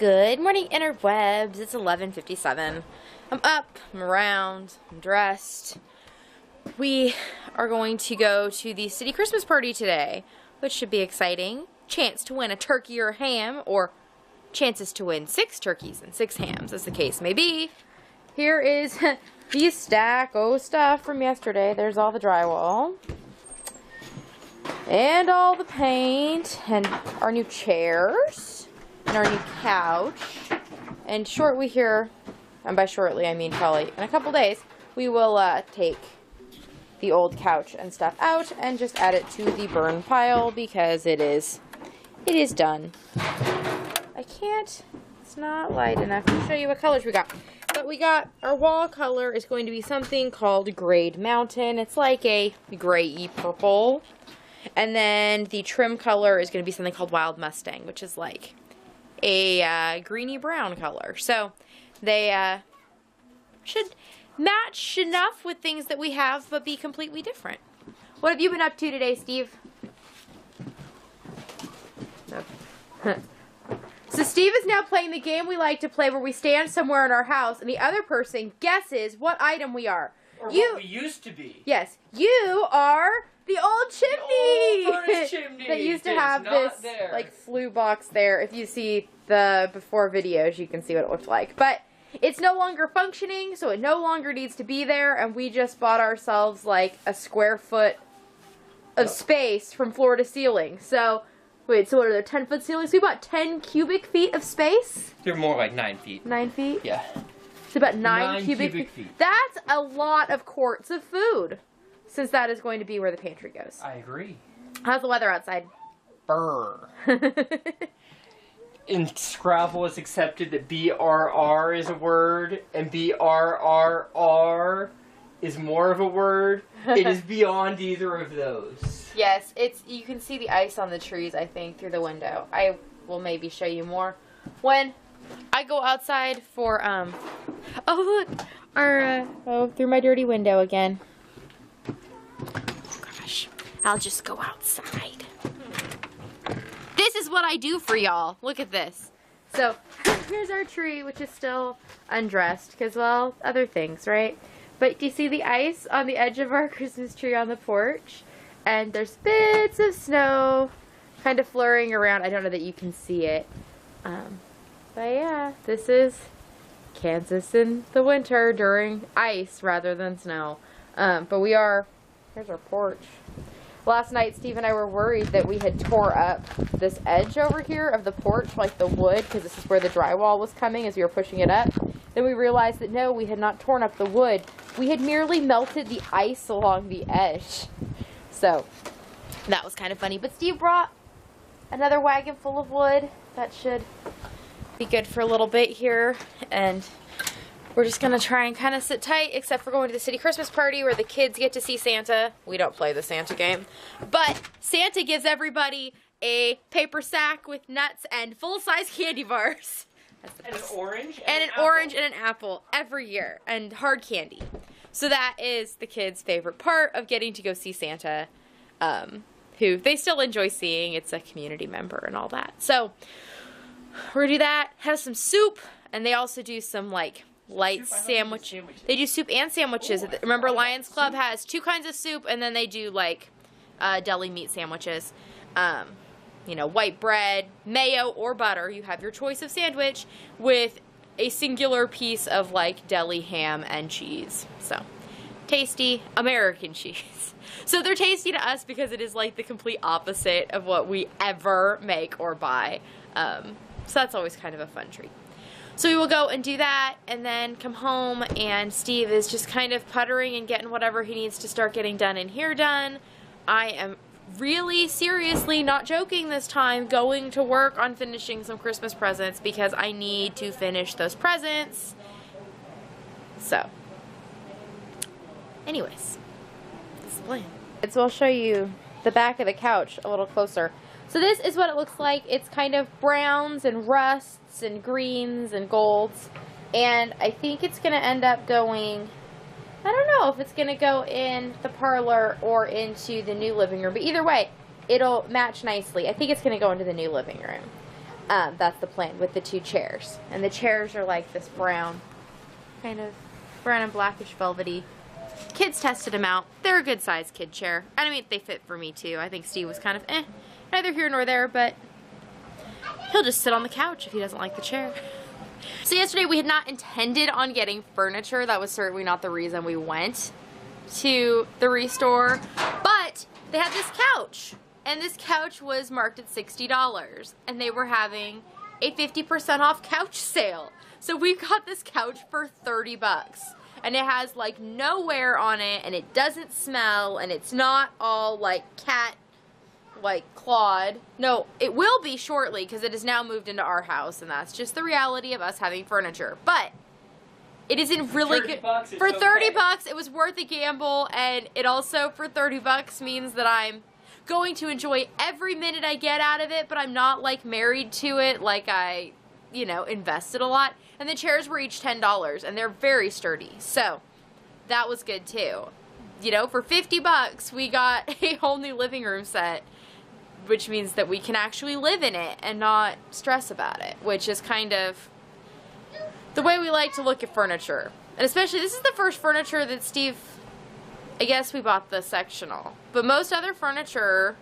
Good morning, interwebs. It's 11:57. I'm up, I'm around, I'm dressed. We are going to go to the city Christmas party today, which should be exciting. Chance to win a turkey or a ham, or chances to win 6 turkeys and 6 hams, as the case may be. Here is the stack of stuff from yesterday. There's all the drywall. And all the paint, and our new chairs, and our new couch. And shortly here, and by shortly I mean probably in a couple days, we will take the old couch and stuff out and just add it to the burn pile because it is done. I can't, it's not light enough to show you what colors we got. But we got, our wall color is going to be something called Grayed Mountain. It's like a gray-y purple. And then the trim color is going to be something called Wild Mustang, which is like a greeny brown color. So they should match enough with things that we have, but be completely different. What have you been up to today, Steve? So Steve is now playing the game we like to play where we stand somewhere in our house and the other person guesses what item we are. Or what we used to be. Yes, you are the old chimney! The old furnace chimney! That used to have this, like, flue box there. If you see the before videos, you can see what it looked like. But it's no longer functioning, so it no longer needs to be there, and we just bought ourselves, like, a square foot of space from floor to ceiling. So, wait, so what are there, 10-foot ceilings? We bought 10 cubic feet of space? They're more like 9 feet. 9 feet? Yeah. It's about 9 cubic feet. That's a lot of quarts of food. Since that is going to be where the pantry goes. I agree. How's the weather outside? Brr. In Scrabble, it's accepted that BRR is a word, and BRRR is more of a word. It is beyond either of those. Yes, you can see the ice on the trees, I think, through the window. I will maybe show you more when I go outside for, oh look, through my dirty window again. Gosh, I'll just go outside. This is what I do for y'all. Look at this. So, here's our tree, which is still undressed, because, well, other things, right? But do you see the ice on the edge of our Christmas tree on the porch? And there's bits of snow kind of flurrying around. I don't know that you can see it. But yeah, this is Kansas in the winter during ice rather than snow. But we are... Here's our porch. Last night, Steve and I were worried that we had tore up this edge over here of the porch, like the wood, because this is where the drywall was coming as we were pushing it up. Then we realized that no, we had not torn up the wood. We had merely melted the ice along the edge. So, that was kind of funny. But Steve brought another wagon full of wood. That should be good for a little bit here. And we're just going to try and kind of sit tight, except for going to the city Christmas party where the kids get to see Santa. We don't play the Santa game. But Santa gives everybody a paper sack with nuts and full-size candy bars. And an orange. And an orange and an apple every year. And hard candy. So that is the kids' favorite part of getting to go see Santa, who they still enjoy seeing. It's a community member and all that. So we're going to do that, have some soup, and they also do some, like, light sandwiches. They do soup and sandwiches. Ooh, remember, Lions Club has 2 kinds of soup, and then they do like deli meat sandwiches. You know, white bread, mayo, or butter. You have your choice of sandwich with a singular piece of like deli ham and cheese. So tasty American cheese. So they're tasty to us because it is like the complete opposite of what we ever make or buy. So that's always kind of a fun treat. So we will go and do that and then come home, and Steve is just kind of puttering and getting whatever he needs to start getting done in here done. I am really, seriously, not joking this time, going to work on finishing some Christmas presents because I need to finish those presents. So, anyways, that's the plan. So I'll show you the back of the couch a little closer. So this is what it looks like. It's kind of browns and rusts and greens and golds. And I think it's going to end up going, I don't know if it's going to go in the parlor or into the new living room. But either way, it'll match nicely. I think it's going to go into the new living room. That's the plan with the 2 chairs. And the chairs are like this brown, kind of brown and blackish velvety. Kids tested them out. They're a good size kid chair. I mean, they fit for me too. I think Steve was kind of neither here nor there, but he'll just sit on the couch if he doesn't like the chair. So yesterday we had not intended on getting furniture. That was certainly not the reason we went to the Restore, but they had this couch, and this couch was marked at $60, and they were having a 50% off couch sale. So we got this couch for 30 bucks. And it has like no wear on it, and it doesn't smell, and it's not all like cat like clawed. No, it will be shortly because it has now moved into our house, and that's just the reality of us having furniture. But it is in really good for 30 bucks. It was worth a gamble, and it also for 30 bucks means that I'm going to enjoy every minute I get out of it, but I'm not like married to it like I, you know, invested a lot. And the chairs were each $10, and they're very sturdy. So that was good too. You know, for 50 bucks, we got a whole new living room set, which means that we can actually live in it and not stress about it, which is kind of the way we like to look at furniture. And especially, this is the first furniture that Steve, I guess we bought the sectional. But most other furniture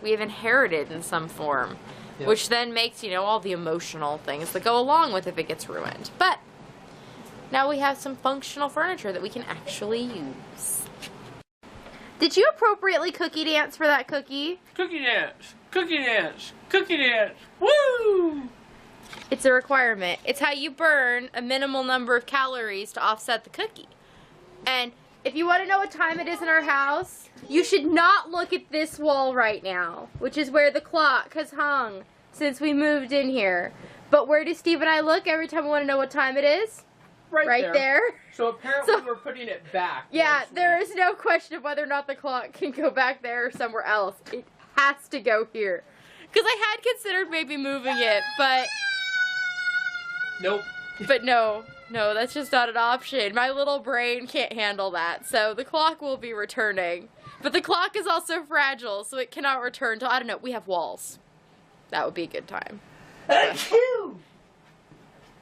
we have inherited in some form. Yep. Which then makes, you know, all the emotional things that go along with if it gets ruined. But now we have some functional furniture that we can actually use. Did you appropriately cookie dance for that cookie? Cookie dance, cookie dance, cookie dance, woo! It's a requirement. It's how you burn a minimal number of calories to offset the cookie. And if you want to know what time it is in our house, you should not look at this wall right now, which is where the clock has hung since we moved in here. But where do Steve and I look every time we want to know what time it is? Right there. So apparently we're putting it back. Yeah, there is no question of whether or not the clock can go back there or somewhere else. It has to go here. Because I had considered maybe moving it, but... Nope. But no, that's just not an option. My little brain can't handle that. So the clock will be returning. But the clock is also fragile, so it cannot return till, I don't know, we have walls. That would be a good time.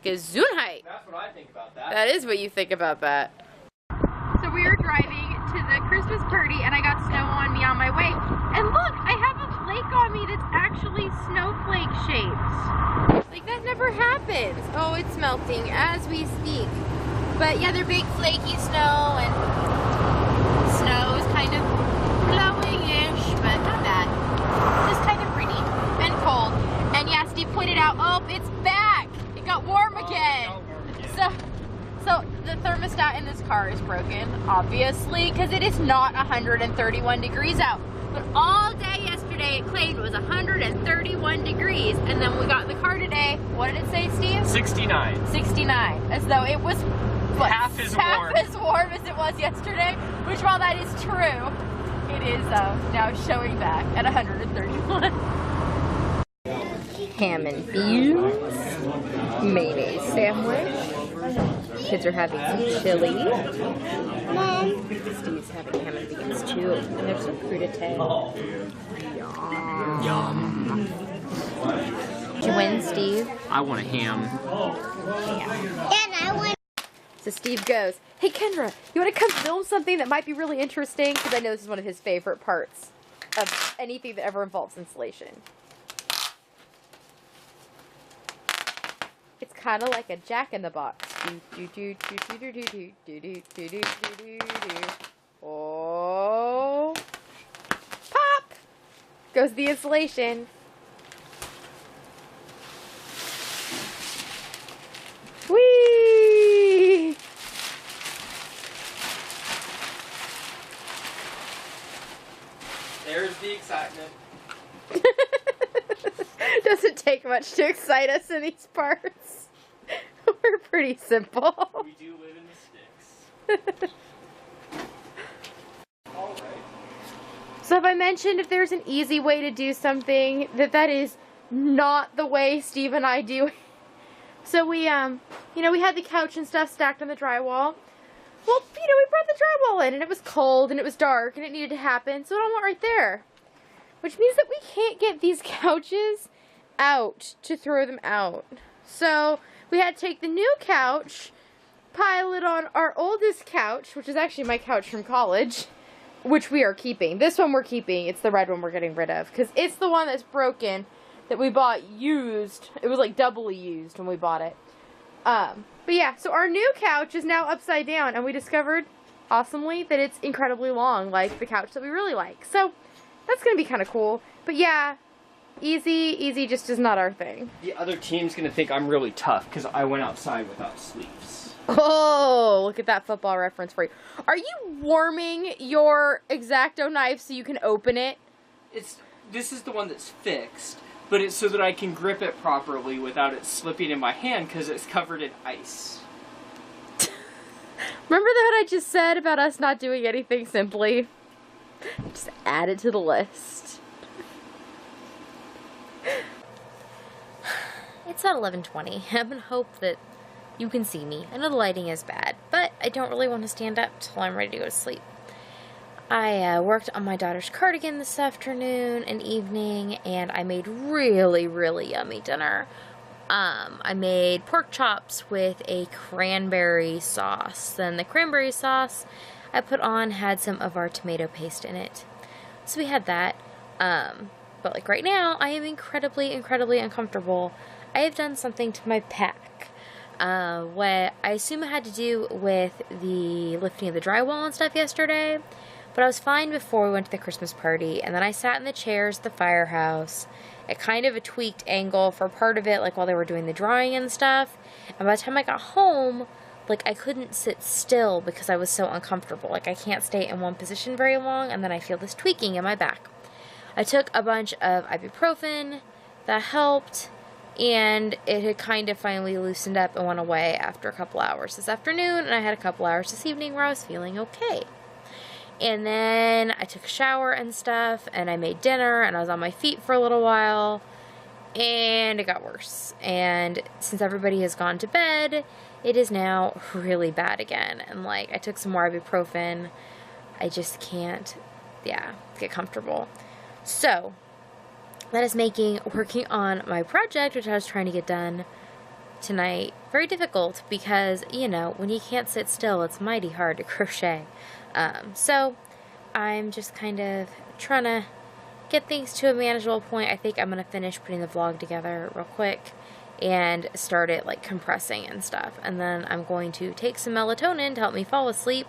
Gesundheit. That's what I think about that. That is what you think about that. So we are driving to the Christmas party, and I got snow on me on my way. And look, I have a flake on me that's actually snowflake shaped. Like, that never happens. Oh, it's melting as we speak. But yeah, they're big flaky snow, and snow is kind of blowing-ish, but not bad. It's kind of pretty and cold. And yeah, Steve pointed out, oh, it's back. It got warm again. So the thermostat in this car is broken, obviously, because it is not 131 degrees out. But all day yesterday it claimed it was 131 degrees, and then when we got in the car today, what did it say, Steve? 69. 69, as though it was what, half as warm as it was yesterday, which while that is true, it is now showing back at 131. Ham and beans, mayonnaise sandwich. Kids are having some chili. Steve's having ham and beans too, and there's some crudité. Yum. Did you win, Steve? I want a ham. And I want. So Steve goes, hey Kendra, you want to come film something that might be really interesting? Because I know this is one of his favorite parts of anything that ever involves insulation. It's kind of like a jack-in-the-box. Oh. Pop! Goes the insulation. Whee! There's the excitement. Doesn't take much to excite us in these parts. We're pretty simple. We do live in the sticks. Alright. So have I mentioned if there's an easy way to do something, that is not the way Steve and I do it? So we, you know, we had the couch and stuff stacked on the drywall. Well, you know, we brought the drywall in, and it was cold, and it was dark, and it needed to happen, so it all went right there. Which means that we can't get these couches out to throw them out. So we had to take the new couch, pile it on our oldest couch, which is actually my couch from college, which we are keeping. This one we're keeping. It's the red one we're getting rid of, because it's the one that's broken that we bought used. It was like doubly used when we bought it. But yeah, so our new couch is now upside down, and we discovered, awesomely, that it's incredibly long, like the couch that we really like. So that's going to be kind of cool. But yeah, easy just is not our thing. The other team's gonna think I'm really tough because I went outside without sleeves. Oh, look at that football reference for you. Are you warming your X-Acto knife so you can open it? This is the one that's fixed, but it's so that I can grip it properly without it slipping in my hand because it's covered in ice. Remember that I just said about us not doing anything simply? Just add it to the list. It's at 11:20. I'm gonna hope that you can see me. I know the lighting is bad, but I don't really want to stand up till I'm ready to go to sleep. I worked on my daughter's cardigan this afternoon and evening, and I made really, really yummy dinner. I made pork chops with a cranberry sauce. Then the cranberry sauce I put on had some of our tomato paste in it. So we had that. But like right now, I am incredibly, incredibly uncomfortable. I have done something to my back. What I assume it had to do with the lifting of the drywall and stuff yesterday. But I was fine before we went to the Christmas party. And then I sat in the chairs at the firehouse at kind of a tweaked angle for part of it, like while they were doing the drawing and stuff. And by the time I got home, like I couldn't sit still because I was so uncomfortable. Like I can't stay in one position very long, and then I feel this tweaking in my back. I took a bunch of ibuprofen. That helped. And it had kind of finally loosened up and went away after a couple hours this afternoon. And I had a couple hours this evening where I was feeling okay. And then I took a shower and stuff, and I made dinner, and I was on my feet for a little while, and it got worse. And since everybody has gone to bed, it is now really bad again. And like, I took some more ibuprofen. I just can't, get comfortable. So that is making working on my project, which I was trying to get done tonight, very difficult because, you know, when you can't sit still, it's mighty hard to crochet. So I'm just kind of trying to get things to a manageable point. I think I'm going to finish putting the vlog together real quick and start it like compressing and stuff. And then I'm going to take some melatonin to help me fall asleep,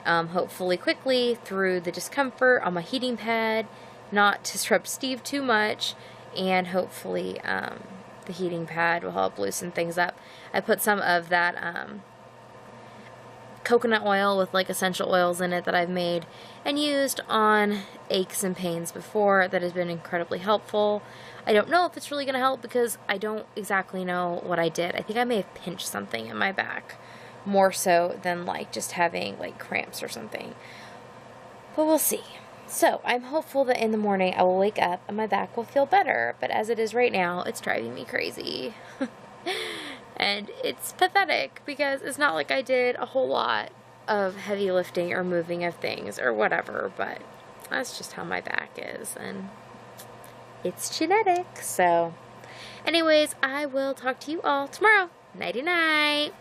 hopefully quickly through the discomfort on my heating pad, not to disrupt Steve too much, and hopefully the heating pad will help loosen things up. I put some of that coconut oil with like essential oils in it that I've made and used on aches and pains before. That has been incredibly helpful. I don't know if it's really going to help because I don't exactly know what I did. I think I may have pinched something in my back more so than like just having like cramps or something. But we'll see. So I'm hopeful that in the morning I will wake up and my back will feel better. But as it is right now, it's driving me crazy. And it's pathetic because it's not like I did a whole lot of heavy lifting or moving of things or whatever, but that's just how my back is, and it's genetic. So anyways, I will talk to you all tomorrow. Nighty night.